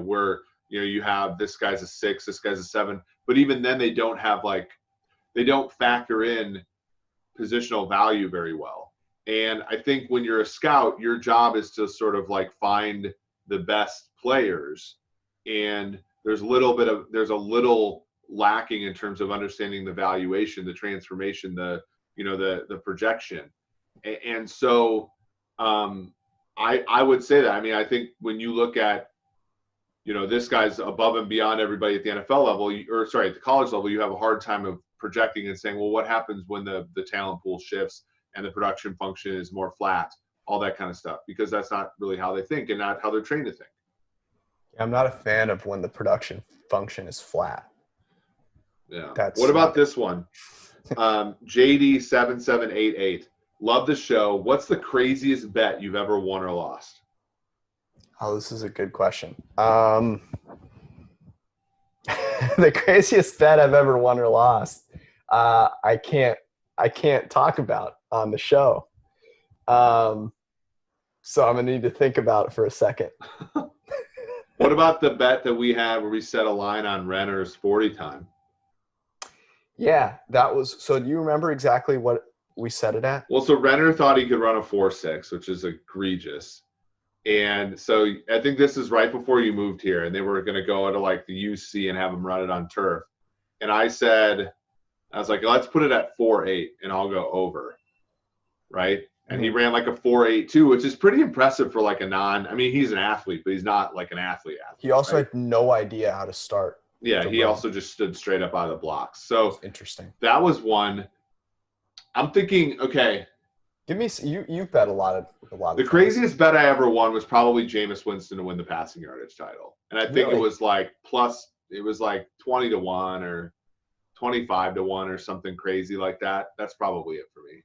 where you have this guy's a 6, this guy's a 7, but even then they don't have they don't factor in positional value very well. And I think when you're a scout, your job is to sort of find the best players. And there's a little lacking in terms of understanding the valuation, the transformation, the projection. And so I would say that. I mean, I think when you look at, this guy's above and beyond everybody at the NFL level, at the college level, you have a hard time of projecting and saying, well, what happens when the talent pool shifts and the production function is more flat, all that kind of stuff, because that's not really how they think and not how they're trained to think. I'm not a fan of when the production function is flat. Yeah. What about this one? JD7788. Love the show. What's the craziest bet you've ever won or lost? Oh, this is a good question. The craziest bet I've ever won or lost, I can't talk about on the show. So I'm gonna need to think about it for a second. What about the bet that we had where we set a line on Renner's 40 time? Yeah, that was. So do you remember exactly what we set it at? Well, so Renner thought he could run a 4.6, which is egregious. And so I think this is right before you moved here, and they were going to go to like the UC and have him run it on turf. And I was like, let's put it at 4.8 and I'll go over. Right. And he ran like a 4.82, which is pretty impressive for like he's an athlete, but he's not like an athlete. He also had no idea how to start. Yeah. He also just stood straight up out of the blocks. So interesting. That was one. I'm thinking, okay. Give me you bet a lot of the craziest bet I ever won was probably Jameis Winston to win the passing yardage title. And I think it was like 20 to 1 or 25 to 1 or something crazy like that. That's probably it for me.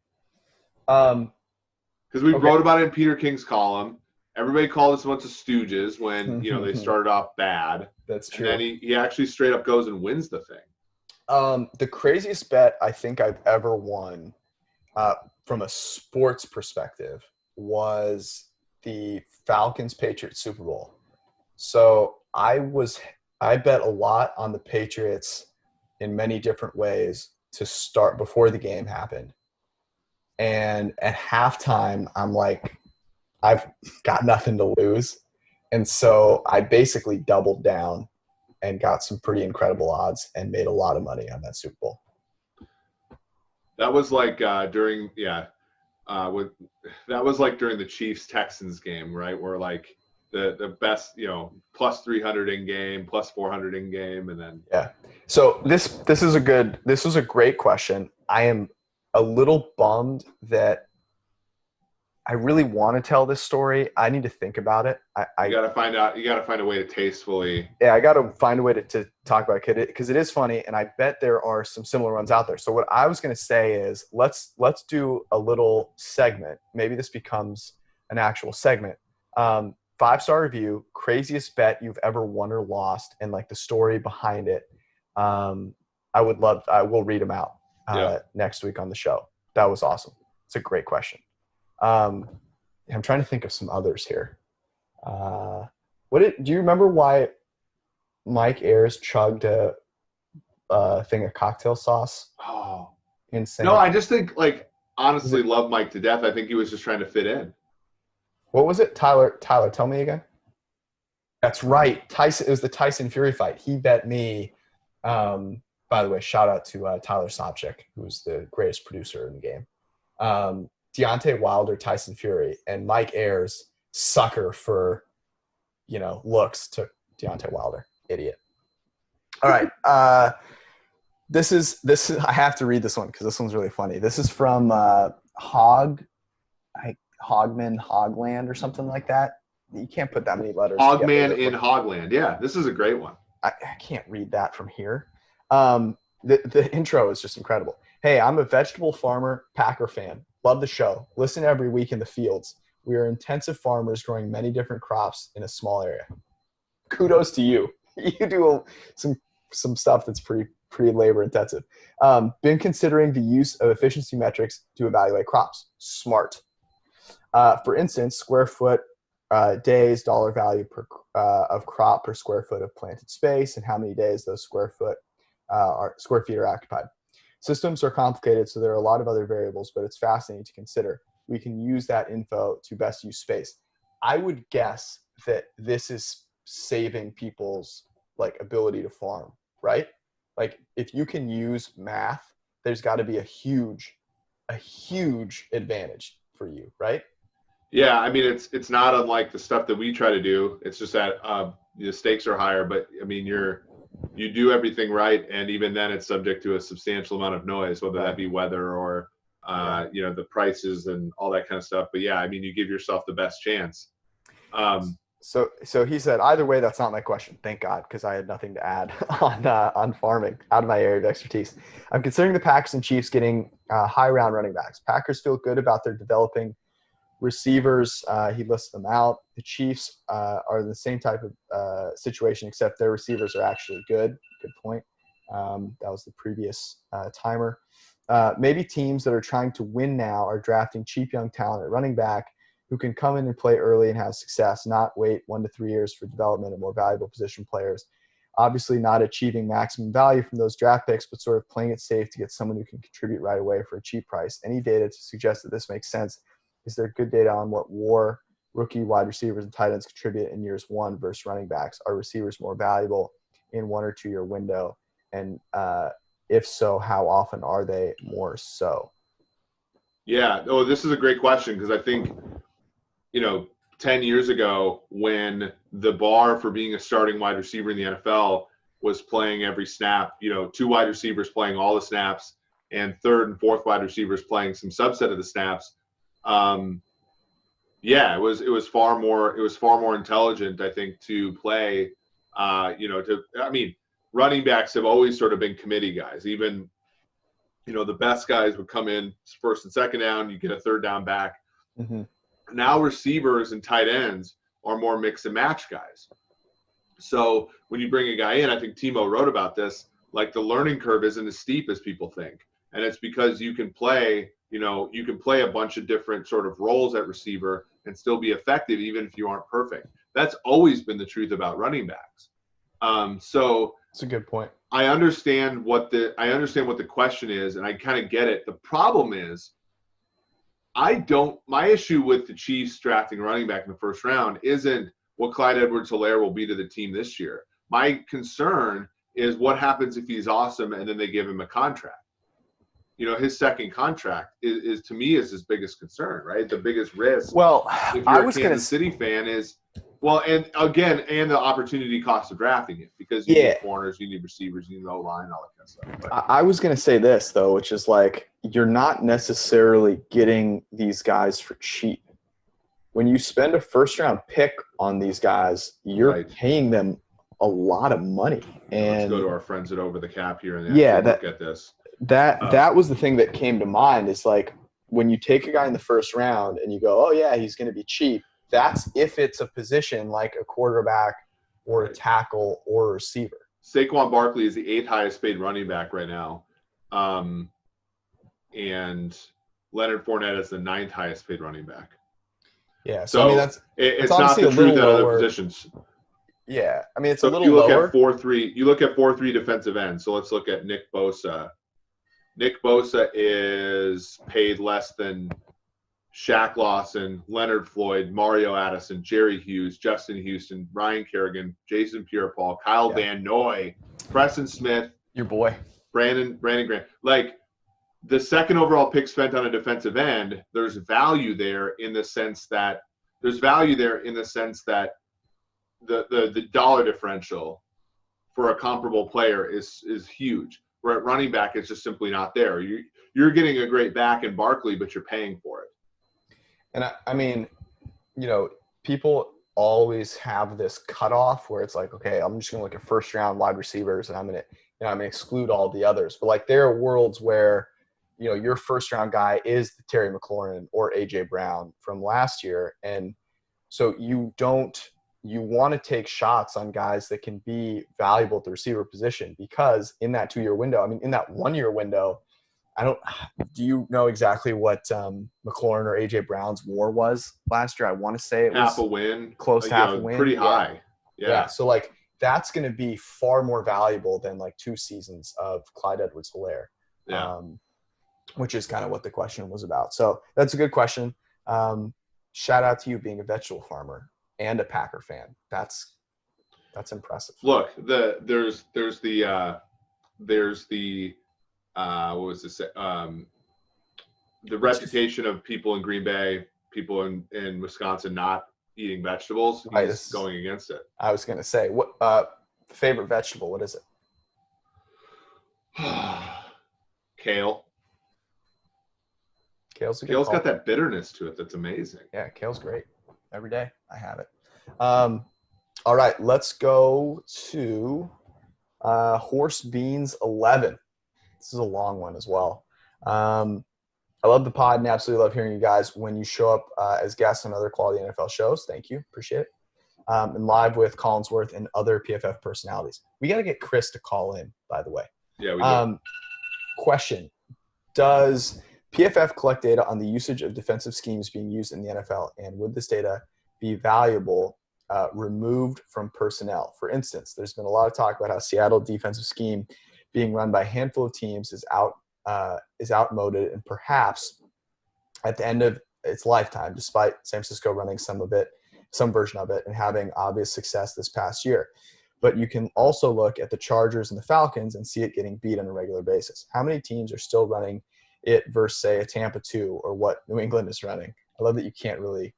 Because we wrote about it in Peter King's column. Everybody called us a bunch of stooges when, they started off bad. That's true. And then he actually straight up goes and wins the thing. The craziest bet I think I've ever won from a sports perspective was the Falcons-Patriots Super Bowl. So I bet a lot on the Patriots in many different ways to start before the game happened. And at halftime, I'm like, I've got nothing to lose. And so I basically doubled down and got some pretty incredible odds and made a lot of money on that Super Bowl. That was like during the Chiefs-Texans game, right? Where like the best, plus 300 in game, plus 400 in game, and then So this was a great question. I am a little bummed that I really want to tell this story. I need to think about it. You got to find a way to tastefully. Yeah, I got to find a way to talk about it because it is funny, and I bet there are some similar ones out there. So what I was going to say is let's do a little segment. Maybe this becomes an actual segment. 5-star review, craziest bet you've ever won or lost, and like the story behind it. I will read them out next week on the show. That was awesome. It's a great question. I'm trying to think of some others here. Do you remember why Mike Ayers chugged a thing of cocktail sauce? Oh, insane! No, I just think honestly love Mike to death. I think he was just trying to fit in. What was it, Tyler? Tell me again. That's right. Tyson. It was the Tyson Fury fight. He bet me. By the way, shout out to Tyler Sopchik, who's the greatest producer in the game. Deontay Wilder, Tyson Fury, and Mike Ayers, sucker for, looks, took Deontay Wilder. Idiot. All right. This is I have to read this one because this one's really funny. This is from Hogman Hogland or something like that. You can't put that many letters. Hogman in Hogland. Yeah, this is a great one. I can't read that from here. The intro is just incredible. Hey, I'm a vegetable farmer, Packer fan. Love the show. Listen every week in the fields. We are intensive farmers growing many different crops in a small area. Kudos to you. You do some stuff that's pretty labor intensive. Been considering the use of efficiency metrics to evaluate crops. Smart. For instance, square foot days, dollar value per of crop per square foot of planted space, and how many days those square feet are occupied. Systems are complicated, so there are a lot of other variables, but it's fascinating to consider. We can use that info to best use space. I would guess that this is saving people's like ability to farm, right? Like if you can use math, there's got to be a huge advantage for you, right? Yeah, I mean it's not unlike the stuff that we try to do. It's just that the stakes are higher, but I mean you do everything right, and even then it's subject to a substantial amount of noise, whether that be weather or the prices and all that kind of stuff. But yeah, I mean you give yourself the best chance. So he said, either way, that's not my question. Thank God, because I had nothing to add on farming out of my area of expertise. I'm considering the Packers and Chiefs getting high round running backs. Packers feel good about their developing receivers. He lists them out. The Chiefs are in the same type of situation, except their receivers are actually good. Good point. That was the previous timer. Maybe teams that are trying to win now are drafting cheap young talent at running back who can come in and play early and have success, not wait 1 to 3 years for development of more valuable position players. Obviously not achieving maximum value from those draft picks, but sort of playing it safe to get someone who can contribute right away for a cheap price. Any data to suggest that this makes sense? Is there good data on what WAR, rookie wide receivers, and tight ends contribute in years 1 versus running backs? Are receivers more valuable in 1 or 2 year window? And if so, how often are they more so? Yeah, this is a great question because I think, 10 years ago when the bar for being a starting wide receiver in the NFL was playing every snap, 2 wide receivers playing all the snaps and 3rd and 4th wide receivers playing some subset of the snaps. It was far more intelligent, I think, to play, running backs have always sort of been committee guys. Even, the best guys would come in 1st and 2nd down, you get a 3rd down back. Mm-hmm. Now receivers and tight ends are more mix and match guys. So when you bring a guy in, I think Timo wrote about this, like the learning curve isn't as steep as people think. And it's because you can play a bunch of different sort of roles at receiver and still be effective even if you aren't perfect. That's always been the truth about running backs. So that's a good point. I understand what the question is, and I kind of get it. The problem is my issue with the Chiefs drafting running back in the 1st round isn't what Clyde Edwards-Helaire will be to the team this year. My concern is what happens if he's awesome and then they give him a contract. His 2nd contract is to me is his biggest concern, right? The biggest risk. Well, if you're a Kansas City fan is, and the opportunity cost of drafting it because you need corners, you need receivers, you need O-line, all that kind of stuff. But I was going to say this, though, which is like you're not necessarily getting these guys for cheap. When you spend a 1st-round pick on these guys, you're paying them a lot of money. And let's go to our friends at Over the Cap here and look at this. That was the thing that came to mind is like when you take a guy in the 1st round and you go, oh, yeah, he's going to be cheap. That's if it's a position like a quarterback or a tackle or a receiver. Saquon Barkley is the 8th highest paid running back right now. And Leonard Fournette is the 9th highest paid running back. Yeah. So I mean, it's not the truth at other positions. Yeah. I mean, it's a little lower. You look at 4-3 defensive end. So let's look at Nick Bosa. Nick Bosa is paid less than Shaq Lawson, Leonard Floyd, Mario Addison, Jerry Hughes, Justin Houston, Ryan Kerrigan, Jason Pierre-Paul, Kyle Van Noy, Preston Smith, your boy, Brandon Grant. Like the 2nd overall pick spent on a defensive end, there's value there in the sense that the dollar differential for a comparable player is huge. Where at running back, it's just simply not there. You're getting a great back in Barkley, but you're paying for it. And I mean, people always have this cutoff where it's like, okay, I'm just going to look at 1st-round wide receivers and I'm going to exclude all the others. But like there are worlds where, your 1st-round guy is the Terry McLaurin or AJ Brown from last year. And so you want to take shots on guys that can be valuable at the receiver position because in that 2-year window, in that 1-year window, do you know exactly what McLaurin or AJ Brown's WAR was last year? I want to say it was half a win, close to half a win, pretty high. Yeah. So like that's going to be far more valuable than like 2 seasons of Clyde Edwards-Helaire. Yeah. Which is kind of what the question was about. So that's a good question. Shout out to you being a vegetable farmer and a Packer fan. That's That's impressive. Look, there's the what was this? The reputation of people in Green Bay, people in Wisconsin not eating vegetables. He's going against it. I was going to say, what favorite vegetable? What is it? Kale. Kale's got that bitterness to it that's amazing. Yeah, kale's great. Every day I have it. All right, let's go to Horse Beans 11. This is a long one as well. I love the pod and absolutely love hearing you guys when you show up as guests on other quality NFL shows. Thank you. Appreciate it. And live with Collinsworth and other PFF personalities. We got to get Chris to call in, by the way. Yeah, we do. Question. Does PFF collect data on the usage of defensive schemes being used in the NFL, and would this data be valuable removed from personnel? For instance, there's been a lot of talk about how Seattle defensive scheme being run by a handful of teams is outmoded, and perhaps at the end of its lifetime, despite San Francisco running some version of it, and having obvious success this past year. But you can also look at the Chargers and the Falcons and see it getting beat on a regular basis. How many teams are still running it versus, say, a Tampa 2 or what New England is running? I love that you can't really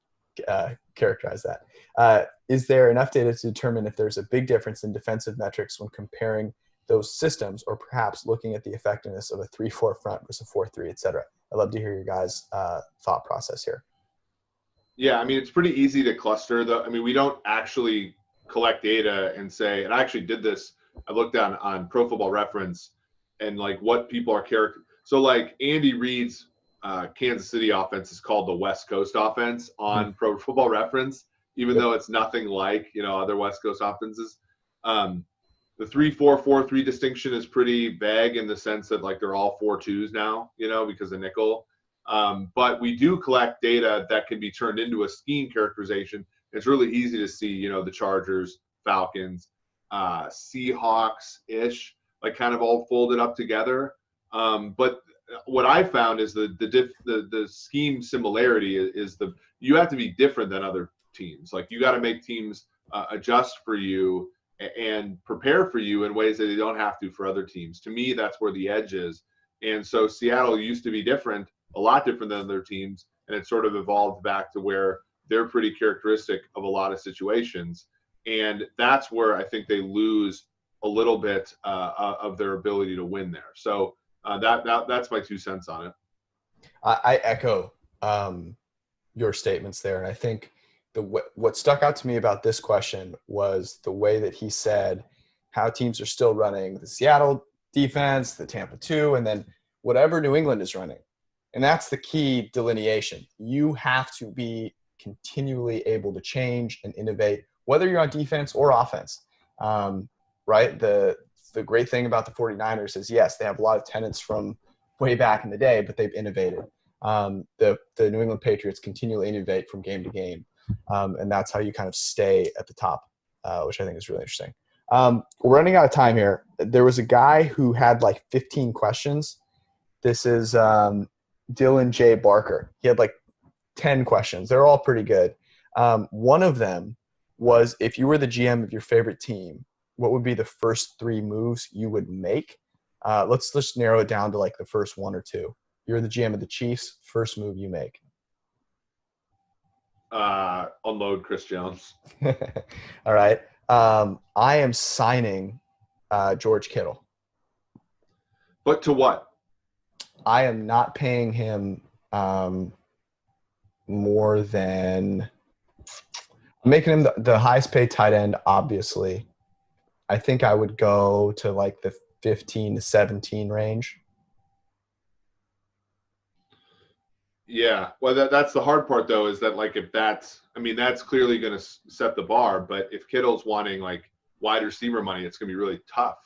characterize that. Is there enough data to determine if there's a big difference in defensive metrics when comparing those systems, or perhaps looking at the effectiveness of a 3-4 front versus a 4-3, et cetera? I'd love to hear your guys' thought process here. Yeah, I mean, it's pretty easy to cluster. We don't actually collect data and say, and I actually did this. I looked on Pro Football Reference and like what people are So like Andy Reid's Kansas City offense is called the West Coast offense on Pro Football Reference, even though it's nothing like, other West Coast offenses. The 3-4-4-3 distinction is pretty vague in the sense that like they're all 4-2s now, because of nickel. But we do collect data that can be turned into a scheme characterization. It's really easy to see, the Chargers, Falcons, Seahawks-ish, like kind of all folded up together. But what I found is the scheme similarity is you have to be different than other teams. Like you got to make teams adjust for you and prepare for you in ways that they don't have to for other teams. To me, that's where the edge is. And so Seattle used to be different, a lot different than other teams, and it sort of evolved back to where they're pretty characteristic of a lot of situations. And that's where I think they lose a little bit of their ability to win there. So that's my 2 cents on it. I echo your statements there. And I think what stuck out to me about this question was the way that he said how teams are still running the Seattle defense, the Tampa 2, and then whatever New England is running. And that's the key delineation. You have to be continually able to change and innovate, whether you're on defense or offense. Right? The great thing about the 49ers is, yes, they have a lot of tenets from way back in the day, but they've innovated. The New England Patriots continually innovate from game to game. And that's how you kind of stay at the top, which I think is really interesting. We're running out of time here. There was a guy who had like 15 questions. This is Dylan J. Barker. He had like 10 questions. They're all pretty good. One of them was, if you were the GM of your favorite team, what would be the first 3 moves you would make? Let's just narrow it down to like the first 1 or 2. You're the GM of the Chiefs. First move you make. Unload Chris Jones. All right. I am signing George Kittle. But to what? I am not paying him more than – I'm making him the highest paid tight end, obviously. I think I would go to like the 15 to 17 range. Yeah. Well, that's the hard part, though, is that like if that's clearly going to set the bar. But if Kittle's wanting like wide receiver money, it's going to be really tough,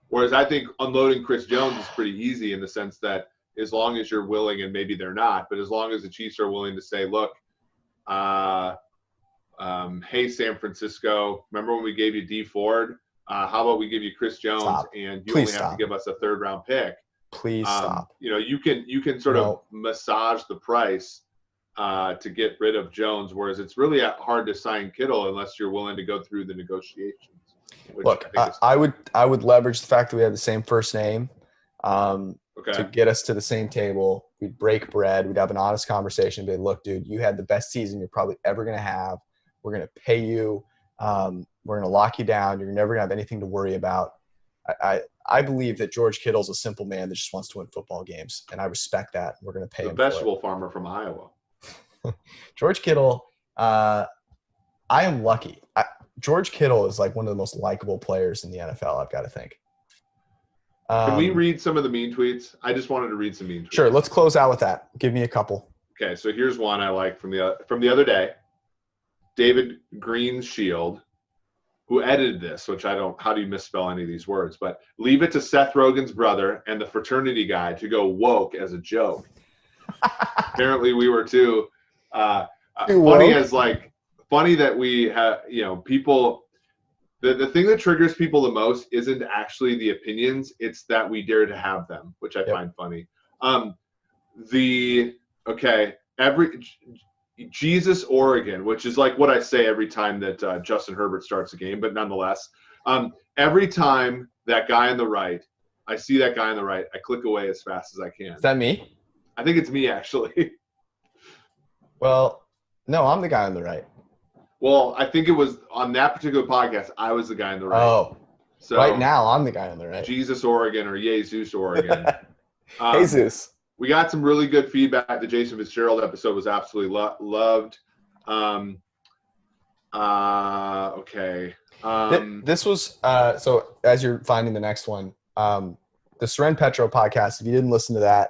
Whereas I think unloading Chris Jones is pretty easy in the sense that as long as you're willing, and maybe they're not, but as long as the Chiefs are willing to say, look, hey, San Francisco, remember when we gave you D Ford? How about we give you Chris Jones and you only have to give us a 3rd-round pick? Please stop. You can sort of massage the price to get rid of Jones, whereas it's really hard to sign Kittle unless you're willing to go through the negotiations. Look, I would leverage the fact that we have the same first name to get us to the same table. We'd break bread. We'd have an honest conversation. Be like, look, dude, you had the best season you're probably ever going to have. We're going to pay you. We're going to lock you down. You're never going to have anything to worry about. I believe that George Kittle's a simple man that just wants to win football games, and I respect that. We're going to pay him. The vegetable farmer from Iowa. George Kittle, I am lucky. George Kittle is like one of the most likable players in the NFL, I've got to think. Can we read some of the mean tweets? I just wanted to read some mean tweets. Sure, let's close out with that. Give me a couple. Okay, so here's one I like from the other day. David Greenshield, who edited this, which how do you misspell any of these words? But leave it to Seth Rogen's brother and the fraternity guy to go woke as a joke. Apparently we were too funny that we have, people, the thing that triggers people the most isn't actually the opinions, it's that we dare to have them, which I find funny. Jesus Oregon, which is like what I say every time that Justin Herbert starts a game, but nonetheless, every time that guy on the right, I see that guy on the right, I click away as fast as I can. Is that me? I think it's me, actually. Well, no, I'm the guy on the right. Well, I think it was on that particular podcast, I was the guy on the right. Oh, so right now I'm the guy on the right. Jesus Oregon or Jesus Oregon. Jesus. We got some really good feedback. The Jason Fitzgerald episode was absolutely loved. Okay. This was so as you're finding the next one, the Seren Petro podcast. If you didn't listen to that,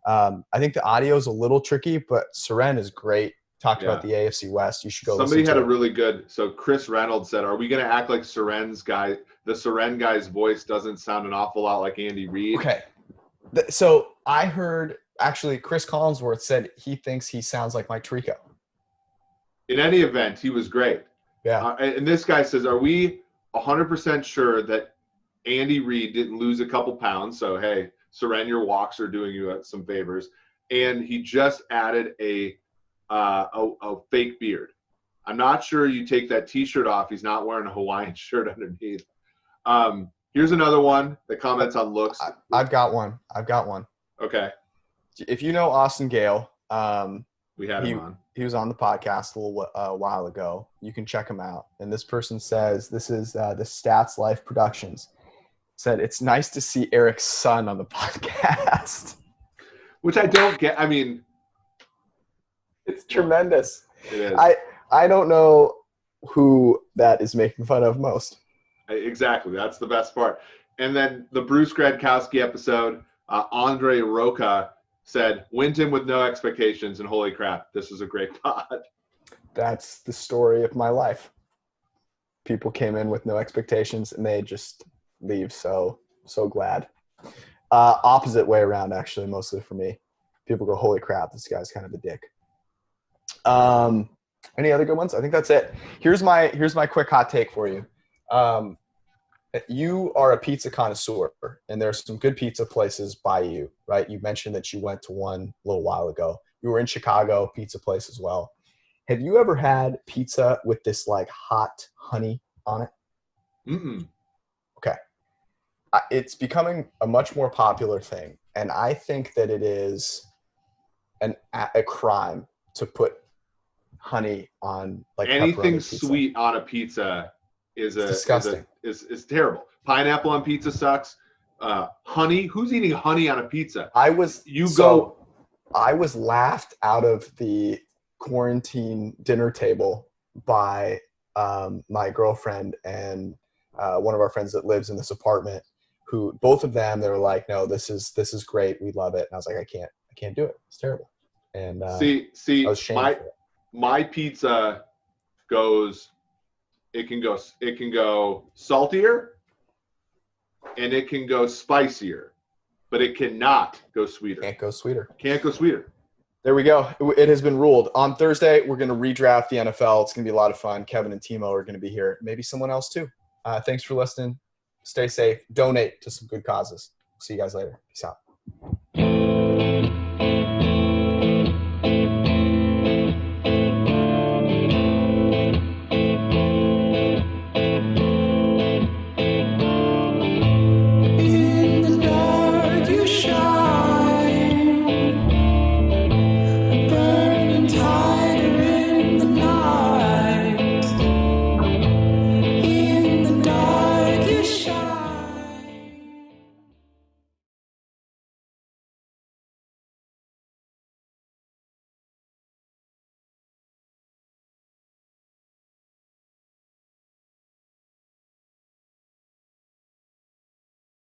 I think the audio is a little tricky, but Seren is great. Talked about the AFC West. You should go. Somebody had a really good. So Chris Reynolds said, "Are we going to act like Seren's guy? The Seren guy's voice doesn't sound an awful lot like Andy Reid." Okay. So I heard actually Chris Collinsworth said he thinks he sounds like Mike Tirico. In any event, he was great. Yeah. And this guy says, "Are we 100% sure that Andy Reid didn't lose a couple pounds? So hey, Seren, your walks are doing you some favors." And he just added a fake beard. I'm not sure you take that T-shirt off. He's not wearing a Hawaiian shirt underneath. Here's another one that comments on looks. I've got one. Okay. If you know Austin Gale, we had him on. He was on the podcast a little while ago. You can check him out. And this person says, this is the Stats Life Productions, said, it's nice to see Eric's son on the podcast. Which I don't get. I mean, it's tremendous. It is. I don't know who that is making fun of most. Exactly. That's the best part. And then the Bruce Gradkowski episode, Andre Roca said, went in with no expectations, and holy crap, this is a great pod. That's the story of my life. People came in with no expectations, and they just leave so glad. Opposite way around, actually, mostly for me. People go, holy crap, this guy's kind of a dick. Any other good ones? I think that's it. Here's my quick hot take for you. You are a pizza connoisseur, and there's some good pizza places by you, right? You mentioned that you went to one a little while ago. You were in Chicago, pizza place as well. Have you ever had pizza with this like hot honey on it? Mm-mm. Okay. It's becoming a much more popular thing, and I think that it is a crime to put honey on like anything sweet on a pizza is disgusting. Is terrible. Pineapple on pizza sucks. Honey, who's eating honey on a pizza? I was laughed out of the quarantine dinner table by my girlfriend and one of our friends that lives in this apartment, who both of them, they were like, no, this is great, we love it. And I was like, I can't do it, it's terrible. And see I was shamed my pizza goes, it can go saltier and it can go spicier, but it cannot go sweeter. Can't go sweeter. There we go. It has been ruled. On Thursday, we're going to redraft the NFL. It's going to be a lot of fun. Kevin and Timo are going to be here. Maybe someone else too. Thanks for listening. Stay safe. Donate to some good causes. See you guys later. Peace out.